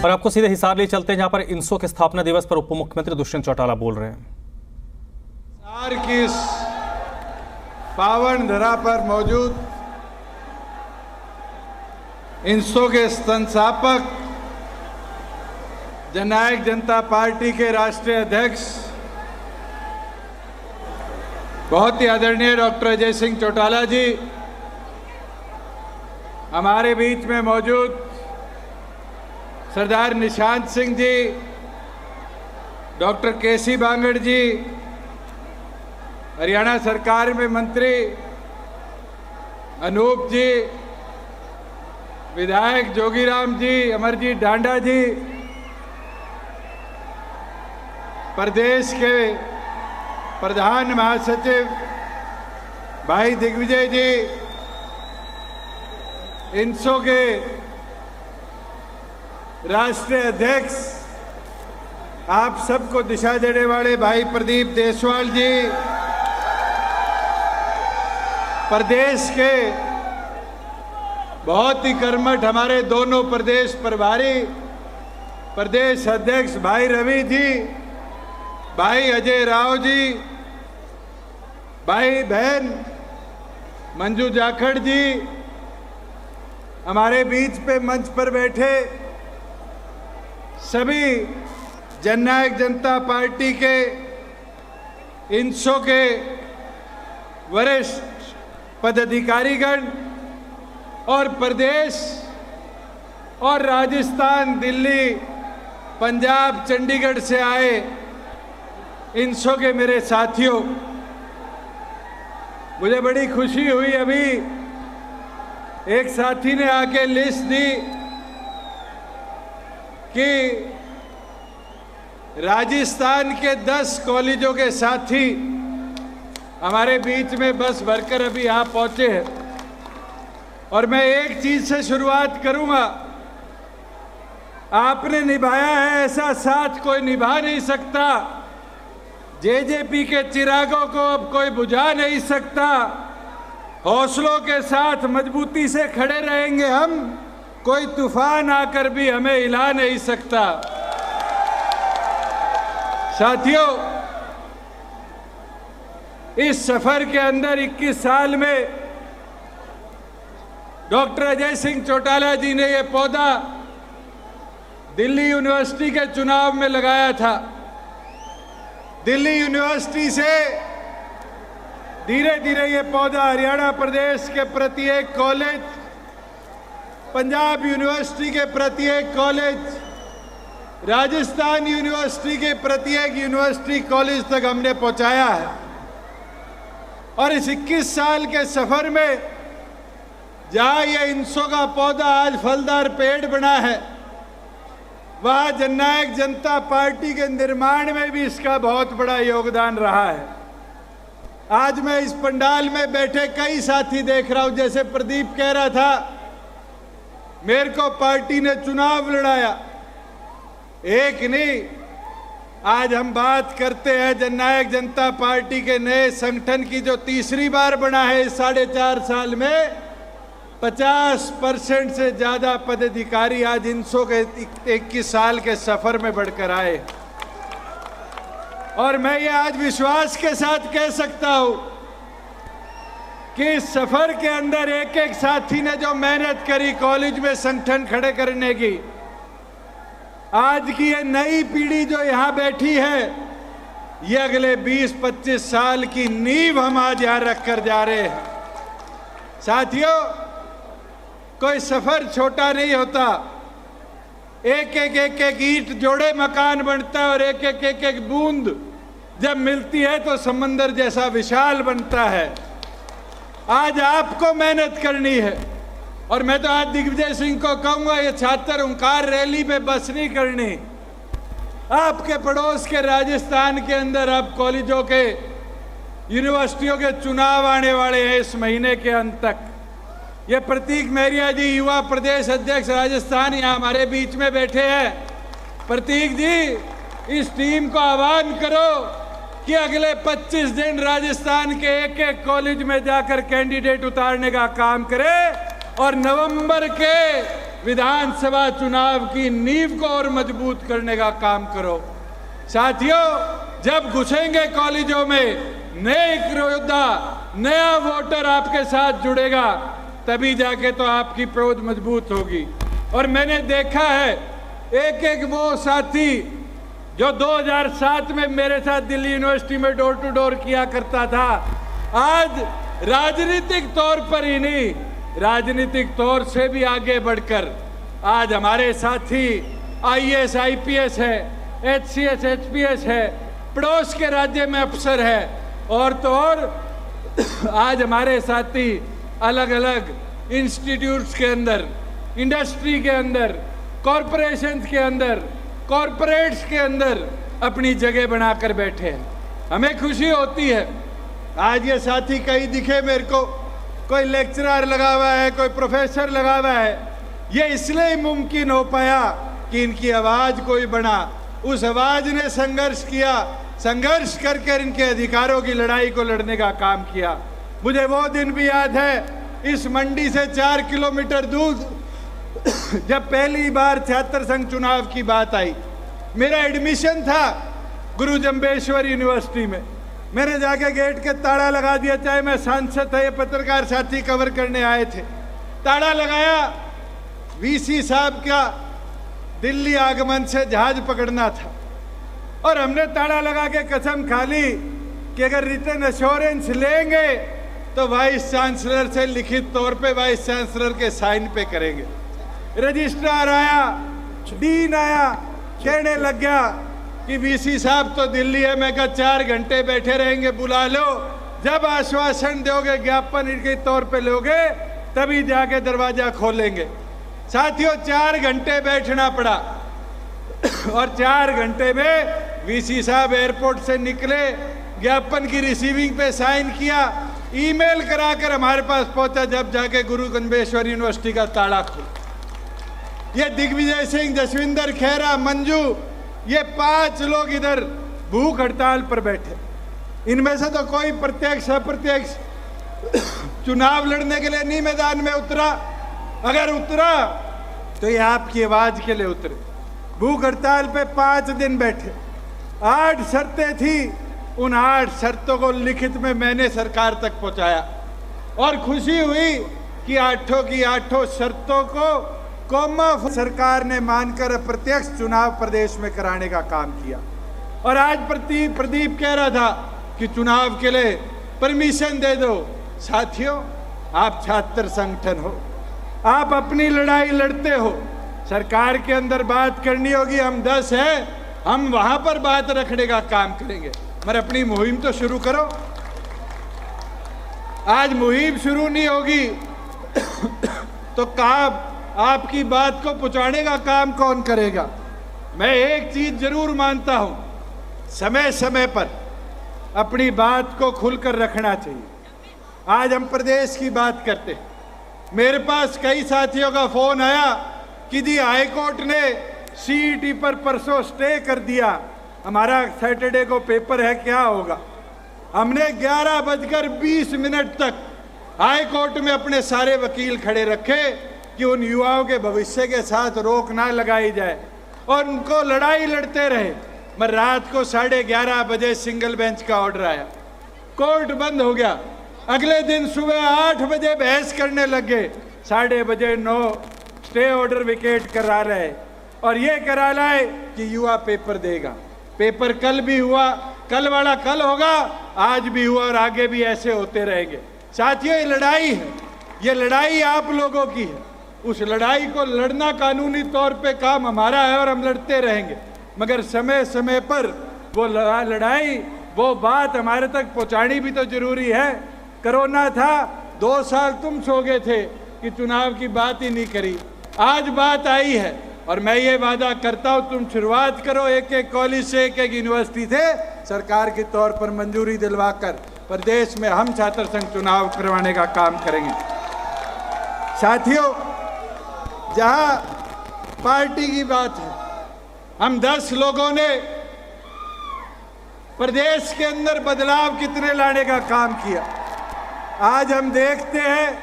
और आपको सीधे हिसार ले चलते हैं, जहां पर इंसो के स्थापना दिवस पर उप मुख्यमंत्री दुष्यंत चौटाला बोल रहे हैं। हिसार की इस पावन धरा पर मौजूद इंसो के संस्थापक जननायक जनता पार्टी के राष्ट्रीय अध्यक्ष बहुत ही आदरणीय डॉक्टर अजय सिंह चौटाला जी, हमारे बीच में मौजूद सरदार निशांत सिंह जी, डॉक्टर केसी बांगड़ जी, हरियाणा सरकार में मंत्री अनूप जी, विधायक जोगीराम जी, अमरजीत ढांडा जी, प्रदेश के प्रधान महासचिव भाई दिग्विजय जी, इंसो के राष्ट्रीय अध्यक्ष, आप सबको दिशा देने वाले भाई प्रदीप देसवाल जी, प्रदेश के बहुत ही कर्मठ हमारे दोनों प्रदेश प्रभारी प्रदेश अध्यक्ष भाई रवि जी, भाई अजय राव जी, भाई बहन मंजू जाखड़ जी, हमारे बीच पे मंच पर बैठे सभी जननायक जनता पार्टी के इंसो के वरिष्ठ पदाधिकारीगण और प्रदेश और राजस्थान, दिल्ली, पंजाब, चंडीगढ़ से आए इंसो के मेरे साथियों, मुझे बड़ी खुशी हुई। अभी एक साथी ने आके लिस्ट दी कि राजस्थान के 10 कॉलेजों के साथी हमारे बीच में बस भरकर अभी यहाँ पहुंचे हैं। और मैं एक चीज से शुरुआत करूंगा, आपने निभाया है ऐसा साथ कोई निभा नहीं सकता। जेजेपी के चिरागों को अब कोई बुझा नहीं सकता। हौसलों के साथ मजबूती से खड़े रहेंगे हम, कोई तूफान आकर भी हमें हिला नहीं सकता। साथियों, इस सफर के अंदर 21 साल में डॉक्टर अजय सिंह चौटाला जी ने यह पौधा दिल्ली यूनिवर्सिटी के चुनाव में लगाया था। दिल्ली यूनिवर्सिटी से धीरे धीरे ये पौधा हरियाणा प्रदेश के प्रत्येक कॉलेज, पंजाब यूनिवर्सिटी के प्रत्येक कॉलेज, राजस्थान यूनिवर्सिटी के प्रत्येक यूनिवर्सिटी कॉलेज तक हमने पहुंचाया है। और इस 21 साल के सफर में जहां ये इंसो का पौधा आज फलदार पेड़ बना है, वहां जननायक जनता पार्टी के निर्माण में भी इसका बहुत बड़ा योगदान रहा है। आज मैं इस पंडाल में बैठे कई साथी देख रहा हूं, जैसे प्रदीप कह रहा था, मेरे को पार्टी ने चुनाव लड़ाया। एक नहीं, आज हम बात करते हैं जननायक जनता पार्टी के नए संगठन की, जो तीसरी बार बना है इस 4.5 साल में। 50% से ज्यादा पदाधिकारी आज इंसो के 21 साल के सफर में बढ़कर आए। और मैं ये आज विश्वास के साथ कह सकता हूं कि इस सफर के अंदर एक एक साथी ने जो मेहनत करी कॉलेज में संगठन खड़े करने की, आज की ये नई पीढ़ी जो यहां बैठी है, ये अगले 20-25 साल की नींव हम आज यहां रखकर जा रहे हैं। साथियों, कोई सफर छोटा नहीं होता। एक एक ईंट जोड़े मकान बनता है, और एक बूंद जब मिलती है तो समंदर जैसा विशाल बनता है। आज आपको मेहनत करनी है। और मैं तो आज दिग्विजय सिंह को कहूंगा, ये छात्र ओंकार रैली में बस नहीं करनी। आपके पड़ोस के राजस्थान के अंदर अब कॉलेजों के, यूनिवर्सिटियों के चुनाव आने वाले हैं इस महीने के अंत तक। ये प्रतीक मेहरिया जी, युवा प्रदेश अध्यक्ष राजस्थान, यहाँ हमारे बीच में बैठे हैं। प्रतीक जी, इस टीम को आह्वान करो कि अगले 25 दिन राजस्थान के एक कॉलेज में जाकर कैंडिडेट उतारने का काम करे, और नवंबर के विधानसभा चुनाव की नींव को और मजबूत करने का काम करो। साथियों, जब घुसेंगे कॉलेजों में, नए योद्धा, नया वोटर आपके साथ जुड़ेगा, तभी जाके तो आपकी पहुंच मजबूत होगी। और मैंने देखा है एक एक वो साथी जो 2007 में मेरे साथ दिल्ली यूनिवर्सिटी में डोर टू डोर किया करता था, आज राजनीतिक तौर पर ही नहीं, राजनीतिक तौर से भी आगे बढ़कर आज हमारे साथी IAS IPS है, HCS HPS है, पड़ोस के राज्य में अफसर है, और तो और आज हमारे साथी अलग अलग इंस्टीट्यूट्स के अंदर, इंडस्ट्री के अंदर, कॉरपोरेशंस के अंदर, कॉरपोरेट्स के अंदर अपनी जगह बनाकर बैठे हैं। हमें खुशी होती है। आज ये साथी कहीं दिखे मेरे को, कोई लेक्चरर लगा हुआ है, कोई प्रोफेसर लगा हुआ है। ये इसलिए मुमकिन हो पाया कि इनकी आवाज़ कोई बना, उस आवाज़ ने संघर्ष किया, संघर्ष करके इनके अधिकारों की लड़ाई को लड़ने का काम किया। मुझे वो दिन भी याद है, इस मंडी से 4 किलोमीटर दूर जब पहली बार छात्र संघ चुनाव की बात आई, मेरा एडमिशन था गुरु जम्बेश्वर यूनिवर्सिटी में। मैंने जाके गेट के ताला लगा दिया, चाहे मैं सांसद था, ये पत्रकार साथी कवर करने आए थे। ताला लगाया, VC साहब का दिल्ली आगमन से जहाज पकड़ना था, और हमने ताला लगा के कसम खा ली कि अगर रिटर्न एश्योरेंस लेंगे तो वाइस चांसलर से लिखित तौर पे वाइस चांसलर के साइन पे करेंगे। रजिस्ट्रार आया, डीन आया, कहने लग गया कि VC साहब तो दिल्ली है। मैं कहा 4 घंटे बैठे रहेंगे, बुला लो, जब आश्वासन दोगे, ज्ञापन के तौर पे लोगे, तभी जाके दरवाजा खोलेंगे। साथियों, 4 घंटे बैठना पड़ा, और 4 घंटे में VC साहब एयरपोर्ट से निकले, ज्ञापन की रिसीविंग पे साइन किया, ईमेल कराकर हमारे पास पहुंचा, जब जाके गुरु जम्बेश्वर यूनिवर्सिटी का ताला खुला। ये दिग्विजय सिंह, जसविंदर खेरा, मंजू, ये 5 लोग इधर भूख हड़ताल पर बैठे। इनमें से तो कोई प्रत्यक्ष अप्रत्यक्ष चुनाव लड़ने के लिए नहीं मैदान में उतरा। अगर उतरा तो ये आपकी आवाज के लिए उतरे। भूख हड़ताल पे 5 दिन बैठे, 8 शर्तें थी, उन 8 शर्तों को लिखित में मैंने सरकार तक पहुंचाया, और खुशी हुई कि 8 की 8 शर्तों को कौमा सरकार ने मानकर अप्रत्यक्ष चुनाव प्रदेश में कराने का काम किया। और आज प्रदीप कह रहा था कि चुनाव के लिए परमिशन दे दो। साथियों, आप छात्र संगठन हो, आप अपनी लड़ाई लड़ते हो, सरकार के अंदर बात करनी होगी, हम 10 हैं, हम वहां पर बात रखने का काम करेंगे, मगर अपनी मुहिम तो शुरू करो। आज मुहिम शुरू नहीं होगी तो आपकी बात को पहुंचाने का काम कौन करेगा? मैं एक चीज जरूर मानता हूं, समय समय पर अपनी बात को खुलकर रखना चाहिए। आज हम प्रदेश की बात करते हैं, मेरे पास कई साथियों का फोन आया कि जी हाई कोर्ट ने CET पर परसों स्टे कर दिया, हमारा सैटरडे को पेपर है, क्या होगा? हमने 11:20 तक हाई कोर्ट में अपने सारे वकील खड़े रखे कि उन युवाओं के भविष्य के साथ रोक ना लगाई जाए, और उनको लड़ाई लड़ते रहे। मैं रात को 11:30 बजे सिंगल बेंच का ऑर्डर आया, कोर्ट बंद हो गया। अगले दिन सुबह 8 बजे बहस करने लगे, 9:30 स्टे ऑर्डर विकेट करा रहे, और ये करा लाए कि युवा पेपर देगा। पेपर कल भी हुआ, कल वाला कल होगा, आज भी हुआ, और आगे भी ऐसे होते रहेंगे। साथियों, ये लड़ाई है, ये लड़ाई आप लोगों की है। उस लड़ाई को लड़ना कानूनी तौर पे काम हमारा है, और हम लड़ते रहेंगे, मगर समय समय पर वो लड़ाई, वो बात हमारे तक पहुंचानी भी तो जरूरी है। कोरोना था, 2 साल तुम सो गए थे कि चुनाव की बात ही नहीं करी, आज बात आई है, और मैं ये वादा करता हूँ, तुम शुरुआत करो, एक कॉलेज से, एक यूनिवर्सिटी से सरकार के तौर पर मंजूरी दिलवाकर प्रदेश में हम छात्र संघ चुनाव करवाने का काम करेंगे। साथियों, जहां पार्टी की बात है, हम 10 लोगों ने प्रदेश के अंदर बदलाव कितने लाने का काम किया। आज हम देखते हैं,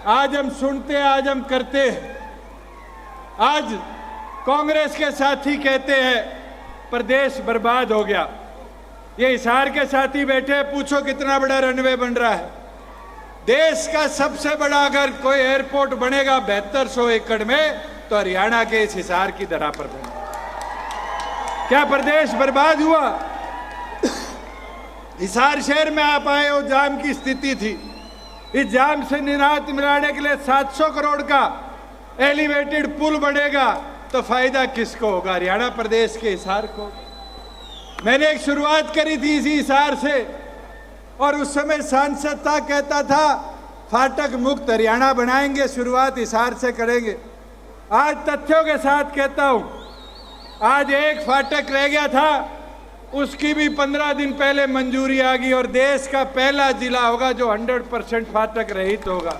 आज हम सुनते हैं, आज हम करते हैं। आज कांग्रेस के साथी कहते हैं प्रदेश बर्बाद हो गया। ये हिसार के साथी बैठे, पूछो कितना बड़ा रनवे बन रहा है। देश का सबसे बड़ा अगर कोई एयरपोर्ट बनेगा 7200 एकड़ में, तो हरियाणा के इस हिसार की धरा पर बनेगा। क्या प्रदेश बर्बाद हुआ? हिसार शहर में आप आए हो, जाम की स्थिति थी। इस जाम से निजात मिलाने के लिए 700 करोड़ का एलिवेटेड पुल बनेगा, तो फायदा किसको होगा? हरियाणा प्रदेश के हिसार को। मैंने एक शुरुआत करी थी इसी हिसार से, और उस समय सांसद था, कहता था फाटक मुक्त हरियाणा बनाएंगे, शुरुआत हिसार से करेंगे। आज तथ्यों के साथ कहता हूं, आज एक फाटक रह गया था, उसकी भी 15 दिन पहले मंजूरी आ गई, और देश का पहला जिला होगा जो 100% फाटक रहित होगा।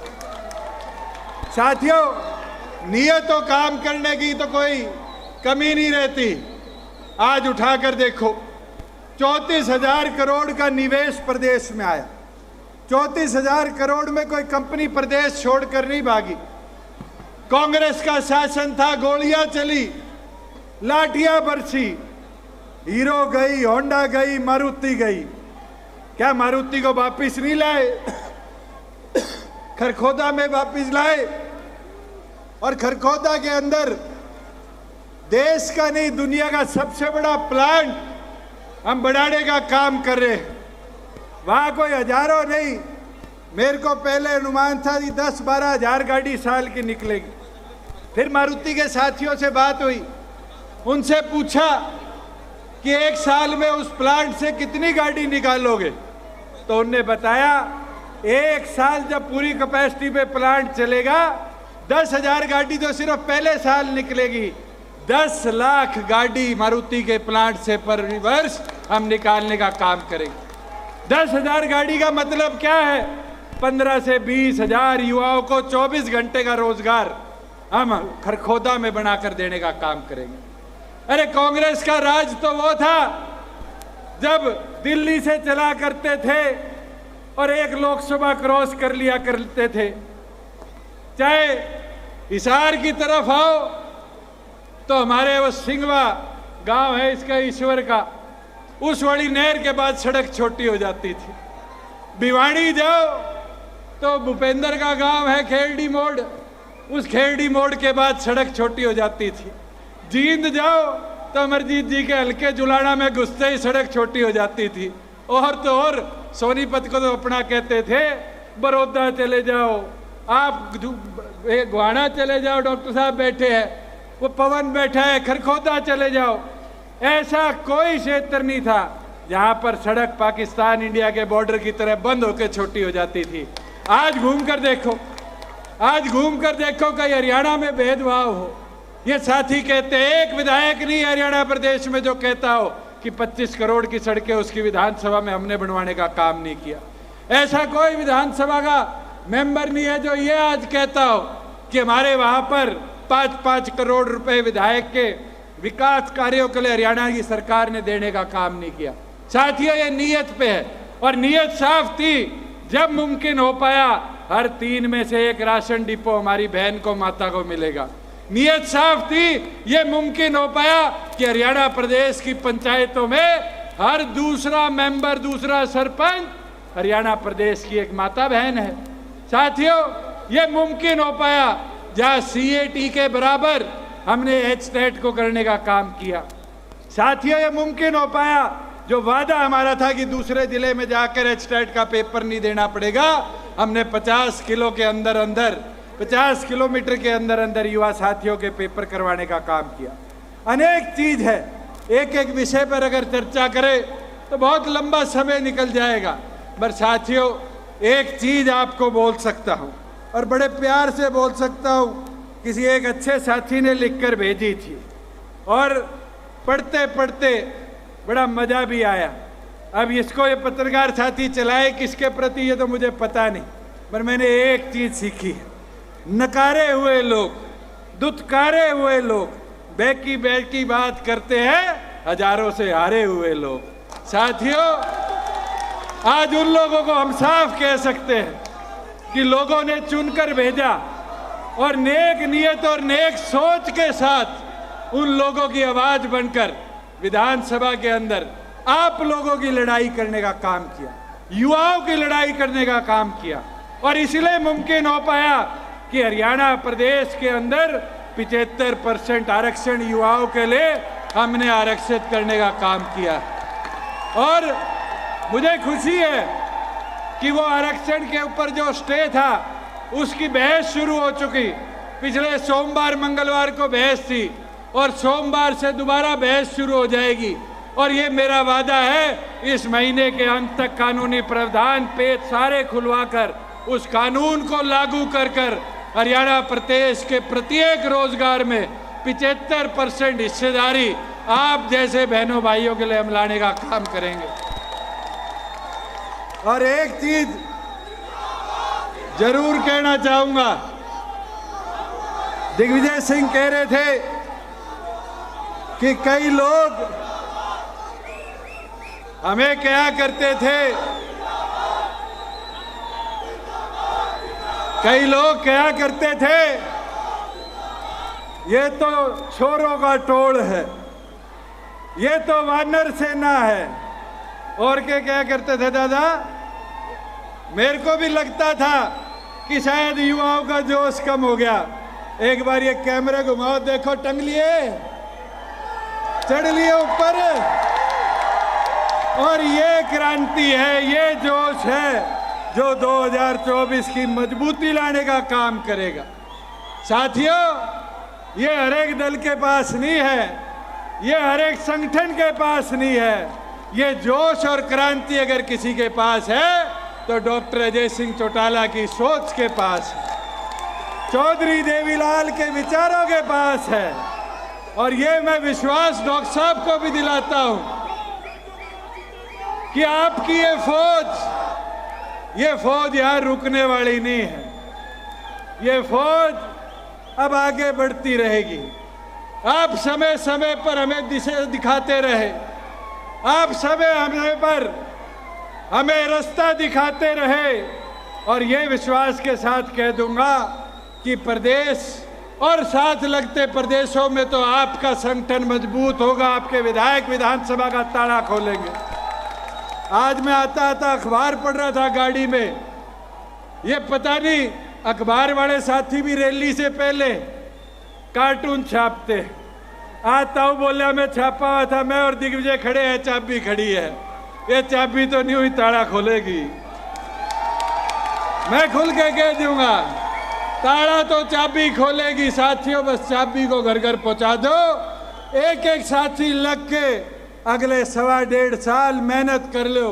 साथियों, नियतों काम करने की तो कोई कमी नहीं रहती। आज उठाकर देखो, 34,000 करोड़ का निवेश प्रदेश में आया। 34,000 करोड़ में कोई कंपनी प्रदेश छोड़कर नहीं भागी। कांग्रेस का शासन था, गोलियां चली, लाठियां बरसी, हीरो गई, होंडा गई, मारुति गई। क्या मारुति को वापिस नहीं लाए? खरखोदा में वापिस लाए, और खरखोदा के अंदर देश का नहीं दुनिया का सबसे बड़ा प्लांट हम बढ़ाने का काम कर रहे हैं। वहां कोई हजारों नहीं, मेरे को पहले अनुमान था कि 10-12 हजार गाड़ी साल की निकलेगी। फिर मारुति के साथियों से बात हुई, उनसे पूछा कि एक साल में उस प्लांट से कितनी गाड़ी निकालोगे? तो उनने बताया, एक साल जब पूरी कैपेसिटी पे प्लांट चलेगा, 10,000 गाड़ी तो सिर्फ पहले साल निकलेगी। 10 लाख गाड़ी मारुति के प्लांट से पर वर्ष हम निकालने का काम करेंगे। 10,000 गाड़ी का मतलब क्या है? 15 से 20 हजार युवाओं को 24 घंटे का रोजगार हम खरखोदा में बनाकर देने का काम करेंगे। अरे कांग्रेस का राज तो वो था जब दिल्ली से चला करते थे और एक लोकसभा क्रॉस कर लिया करते थे। चाहे हिसार की तरफ आओ तो हमारे वो सिंगवा गांव है इसका, ईश्वर का, उस वाली नहर के बाद सड़क छोटी हो जाती थी। भिवाड़ी जाओ तो भूपेंद्र का गांव है खेरडी मोड़, उस खेरडी मोड़ के बाद सड़क छोटी हो जाती थी। जींद जाओ तो अमरजीत जी के हल्के जुलाना में घुसते ही सड़क छोटी हो जाती थी। और तो और सोनीपत को तो अपना कहते थे। बड़ौदा चले जाओ, आप गुहाना चले जाओ, डॉक्टर साहब बैठे हैं, वो पवन बैठा है, खरखोदा चले जाओ, ऐसा कोई क्षेत्र नहीं था जहां पर सड़क पाकिस्तान इंडिया के बॉर्डर की तरह बंद होकर छोटी हो जाती थी। आज घूम कर देखो, आज घूम कर देखो कहीं हरियाणा में भेदभाव हो। ये साथी कहते हैं, एक विधायक नहीं हरियाणा प्रदेश में जो कहता हो कि 25 करोड़ की सड़कें उसकी विधानसभा में हमने बनवाने का काम नहीं किया। ऐसा कोई विधानसभा का मेंबर नहीं है जो ये आज कहता हो कि हमारे वहां पर 5-5 करोड़ रुपए विधायक के विकास कार्यों के लिए हरियाणा की सरकार ने देने का काम नहीं किया। साथियों, ये नीयत पे है, और नीयत साफ थी। जब मुमकिन हो पाया हर 3 में से 1 राशन डिपो हमारी बहन को, माता को मिलेगा। नीयत साफ थी, ये मुमकिन हो पाया कि हरियाणा प्रदेश की पंचायतों में हर दूसरा मेंबर, दूसरा सरपंच हरियाणा प्रदेश की एक माता बहन है। साथियों, ये मुमकिन हो पाया जहां CAT के बराबर हमने HTET को करने का काम किया। साथियों, ये मुमकिन हो पाया जो वादा हमारा था कि दूसरे जिले में जाकर HTET का पेपर नहीं देना पड़ेगा, हमने 50 किलो के अंदर अंदर 50 किलोमीटर के अंदर अंदर युवा साथियों के पेपर करवाने का काम किया। अनेक चीज है, एक एक विषय पर अगर चर्चा करें तो बहुत लंबा समय निकल जाएगा। पर साथियों, एक चीज आपको बोल सकता हूं और बड़े प्यार से बोल सकता हूं, किसी एक अच्छे साथी ने लिखकर भेजी थी और पढ़ते पढ़ते बड़ा मजा भी आया। अब इसको ये पत्रकार साथी चलाए किसके प्रति ये तो मुझे पता नहीं, पर मैंने एक चीज सीखी है, नकारे हुए लोग, दुत्कारे हुए लोग बैकी बैकी बात करते हैं, हजारों से हारे हुए लोग। साथियों, आज उन लोगों को हम साफ कह सकते हैं कि लोगों ने चुनकर भेजा, और नेक नियत और नेक सोच के साथ उन लोगों की आवाज बनकर विधानसभा के अंदर आप लोगों की लड़ाई करने का काम किया, युवाओं की लड़ाई करने का काम किया। और इसलिए मुमकिन हो पाया कि हरियाणा प्रदेश के अंदर 75% आरक्षण युवाओं के लिए हमने आरक्षित करने का काम किया। और मुझे खुशी है कि वो आरक्षण के ऊपर जो स्टे था उसकी बहस शुरू हो चुकी। पिछले सोमवार मंगलवार को बहस थी और सोमवार से दोबारा बहस शुरू हो जाएगी। और ये मेरा वादा है, इस महीने के अंत तक कानूनी प्रावधान पेच सारे खुलवाकर उस कानून को लागू कर हरियाणा प्रदेश के प्रत्येक रोजगार में 75% हिस्सेदारी आप जैसे बहनों भाइयों के लिए हम लाने का काम करेंगे। और एक चीज जरूर कहना चाहूंगा, दिग्विजय सिंह कह रहे थे कि कई लोग हमें क्या करते थे, कई लोग क्या करते थे, ये तो छोरों का टोल है, ये तो वानर सेना है। और क्या करते थे दादा? मेरे को भी लगता था कि शायद युवाओं का जोश कम हो गया। एक बार ये कैमरे घुमाओ, देखो टंग लिए, चढ़ लिए ऊपर। और ये क्रांति है, ये जोश है जो 2024 की मजबूती लाने का काम करेगा। साथियों, ये हर एक दल के पास नहीं है, ये हर एक संगठन के पास नहीं है। ये जोश और क्रांति अगर किसी के पास है तो डॉक्टर अजय सिंह चौटाला की सोच के पास है, चौधरी देवीलाल के विचारों के पास है। और ये मैं विश्वास डॉक्टर साहब को भी दिलाता हूं कि आपकी ये फौज यहां रुकने वाली नहीं है। ये फौज अब आगे बढ़ती रहेगी। आप समय समय पर हमें दिशा दिखाते रहे, आप समय पर हमें रास्ता दिखाते रहे। और ये विश्वास के साथ कह दूंगा कि प्रदेश और साथ लगते प्रदेशों में तो आपका संगठन मजबूत होगा, आपके विधायक विधानसभा का ताला खोलेंगे। आज मैं आता अखबार पढ़ रहा था गाड़ी में, ये पता नहीं अखबार वाले साथी भी रैली से पहले कार्टून छापते। आता हूँ बोला मैं छापा हुआ था, मैं और दिग्विजय खड़े हैं, चाबी खड़ी है। ये चाबी तो नहीं हुई, ताला खोलेगी। मैं खुल के कह दूंगा, ताला तो चाबी खोलेगी। साथियों, बस चाबी को घर घर पहुंचा दो। एक एक साथी लग के अगले 1.5 साल मेहनत कर लो,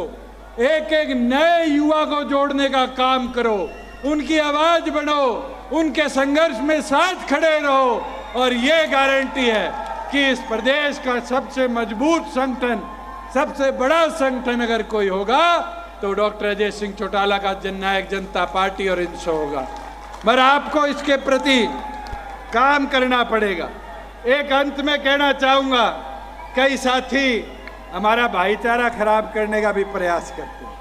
एक एक नए युवा को जोड़ने का काम करो, उनकी आवाज बनो, उनके संघर्ष में साथ खड़े रहो। और ये गारंटी है कि इस प्रदेश का सबसे मजबूत संगठन, सबसे बड़ा संगठन अगर कोई होगा तो डॉक्टर अजय सिंह चौटाला का जननायक जनता पार्टी और इंसो होगा। मगर आपको इसके प्रति काम करना पड़ेगा। एक अंत में कहना चाहूंगा, कई साथी हमारा भाईचारा खराब करने का भी प्रयास करते हैं।